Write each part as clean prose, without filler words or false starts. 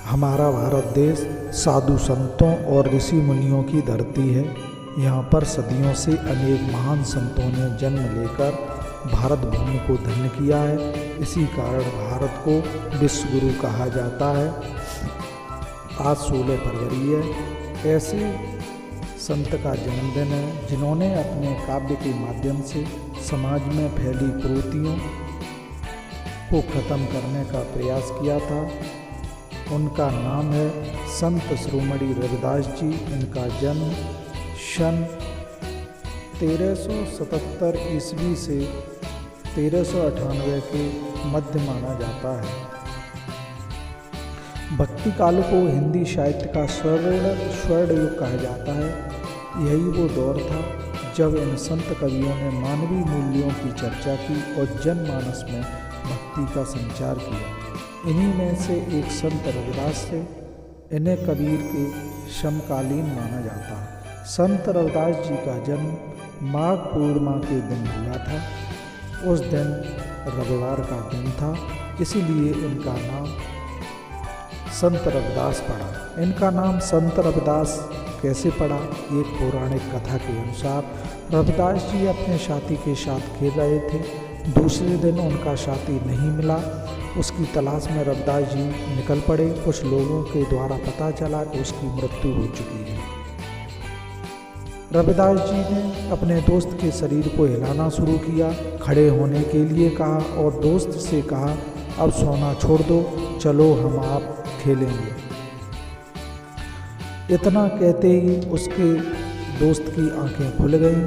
हमारा भारत देश साधु संतों और ऋषि मुनियों की धरती है। यहाँ पर सदियों से अनेक महान संतों ने जन्म लेकर भारत भूमि को धन्य किया है। इसी कारण भारत को विश्व गुरु कहा जाता है। आज 16 फरवरी है। ऐसे संत का जन्मदिन है जिन्होंने अपने काव्य के माध्यम से समाज में फैली कुरीतियों को खत्म करने का प्रयास किया था। उनका नाम है संत शिरोमणि रविदास जी। इनका जन्म सन 1377 ईस्वी से 1398 के मध्य माना जाता है। भक्ति काल को हिंदी साहित्य का स्वर्ण युग कहा जाता है। यही वो दौर था जब इन संत कवियों ने मानवीय मूल्यों की चर्चा की और जनमानस में भक्ति का संचार किया। इन्हीं में से एक संत रविदास थे। इन्हें कबीर के समकालीन माना जाता है। संत रविदास जी का जन्म माघ पूर्णिमा के दिन हुआ था। उस दिन रविवार का दिन था, इसीलिए इनका नाम संत रविदास पड़ा। इनका नाम संत रविदास कैसे पड़ा? एक पौराणिक कथा के अनुसार रविदास जी अपने साथी के साथ खेल रहे थे। दूसरे दिन उनका साथी नहीं मिला। उसकी तलाश में रविदास जी निकल पड़े। कुछ लोगों के द्वारा पता चला कि उसकी मृत्यु हो चुकी है। रविदास जी ने अपने दोस्त के शरीर को हिलाना शुरू किया, खड़े होने के लिए कहा और दोस्त से कहा, अब सोना छोड़ दो, चलो हम आप खेलेंगे। इतना कहते ही उसके दोस्त की आंखें खुल गईं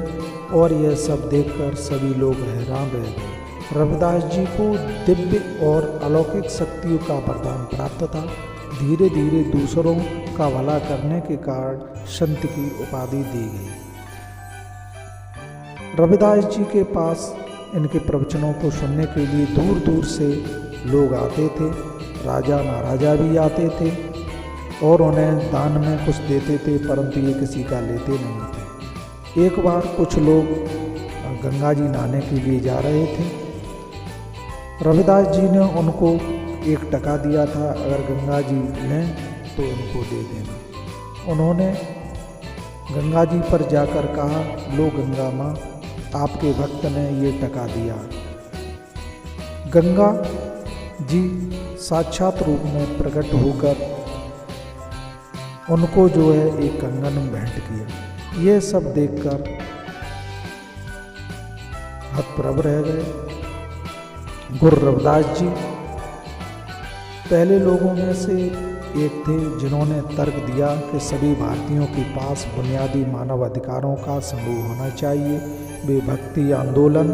और यह सब देखकर सभी लोग हैरान रह गए। रविदास जी को दिव्य और अलौकिक शक्तियों का वरदान प्राप्त था। धीरे धीरे दूसरों का भला करने के कारण संत की उपाधि दी गई। रविदास जी के पास इनके प्रवचनों को सुनने के लिए दूर दूर से लोग आते थे। राजा महाराजा भी आते थे और उन्हें दान में कुछ देते थे, परंतु ये किसी का लेते नहीं थे। एक बार कुछ लोग गंगा जी नहाने के लिए जा रहे थे। रविदास जी ने उनको 1 टका दिया था, अगर गंगा जी लें तो उनको दे देना। उन्होंने गंगा जी पर जाकर कहा, लो गंगा माँ, आपके भक्त ने ये टका दिया। गंगा जी साक्षात रूप में प्रकट होकर उनको जो है एक कंगन भेंट किया। ये सब देखकर हतप्रभ रह गए। गुरु रविदास जी पहले लोगों में से एक थे जिन्होंने तर्क दिया कि सभी भारतीयों के पास बुनियादी मानव अधिकारों का समूह होना चाहिए। वे भक्ति आंदोलन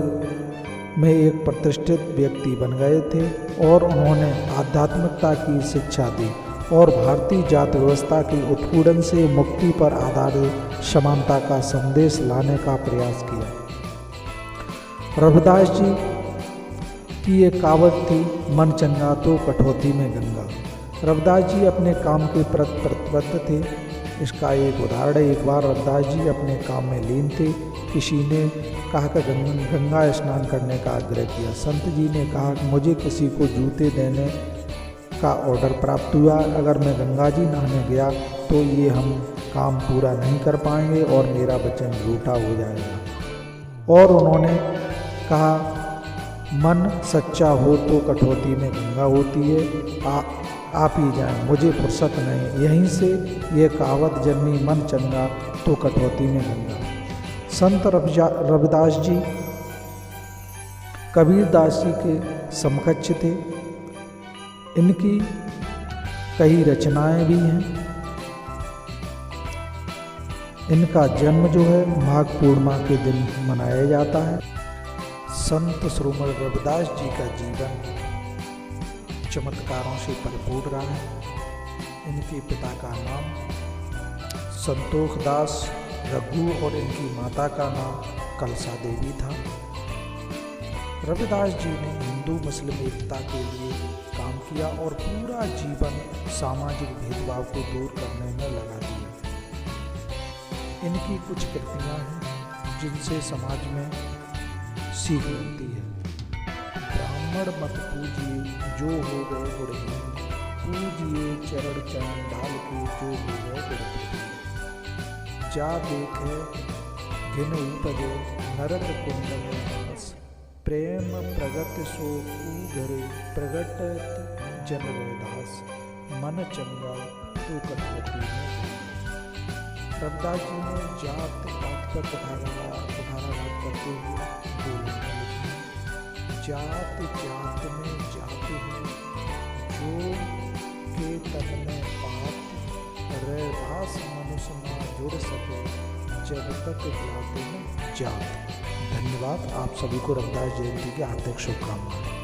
में एक प्रतिष्ठित व्यक्ति बन गए थे और उन्होंने आध्यात्मिकता की शिक्षा दी और भारतीय जाति व्यवस्था के उत्पीड़न से मुक्ति पर आधारित समानता का संदेश लाने का प्रयास किया। रविदास जी की एक कहावत थी, मन चंगा तो कठौती में गंगा। रविदास जी अपने काम के प्रति प्रतिबद्ध थे। इसका एक उदाहरण, एक बार रविदास जी अपने काम में लीन थे। किसी ने कहा कि गंगा स्नान करने का आग्रह किया। संत जी ने कहा कि मुझे किसी को जूते देने का ऑर्डर प्राप्त हुआ। अगर मैं गंगा जी नहाने गया तो ये हम काम पूरा नहीं कर पाएंगे और मेरा वचन झूठा हो जाएगा। और उन्होंने कहा, मन सच्चा हो तो कठौती में गंगा होती है, आप ही जाएं, मुझे फुर्सत नहीं। यहीं से ये कहावत जन्मी, मन चंगा तो कठौती में गंगा। संत रविदास जी कबीरदास जी के समकक्ष थे। इनकी कई रचनाएं भी हैं। इनका जन्म जो है माघ पूर्णिमा के दिन मनाया जाता है। संत शिरोमणि रविदास जी का जीवन चमत्कारों से भरपूर रहा है। इनके पिता का नाम संतोष दास रघु और इनकी माता का नाम कलसा देवी था। रविदास जी ने हिंदू मुस्लिम एकता के लिए काम किया और पूरा जीवन सामाजिक भेदभाव को दूर करने में लगा दिया। इनकी कुछ कृतियाँ हैं जिनसे समाज में सीख मिलती है। ब्राह्मण मत पूजिए, जो हो गए गुणहीन, पूजिए किए चरण चरण ढाल के जो हुए गुण जा देखे घिन उपजे नरक कुंड में नास प्रेम प्रगट सो घरे प्रगटत जन रैदास मन चंगा तो कटपति में। रविदास जी ने जात पात पर कुठाराघात करते हुए दो लाइनें लिखी। जात जात में जाति है जो के तन में पात रैदास मनुष्य ना जुड़ सके जब तक जाति में जात। धन्यवाद। आप सभी को रविदास जयंती की हार्दिक शुभकामनाएं।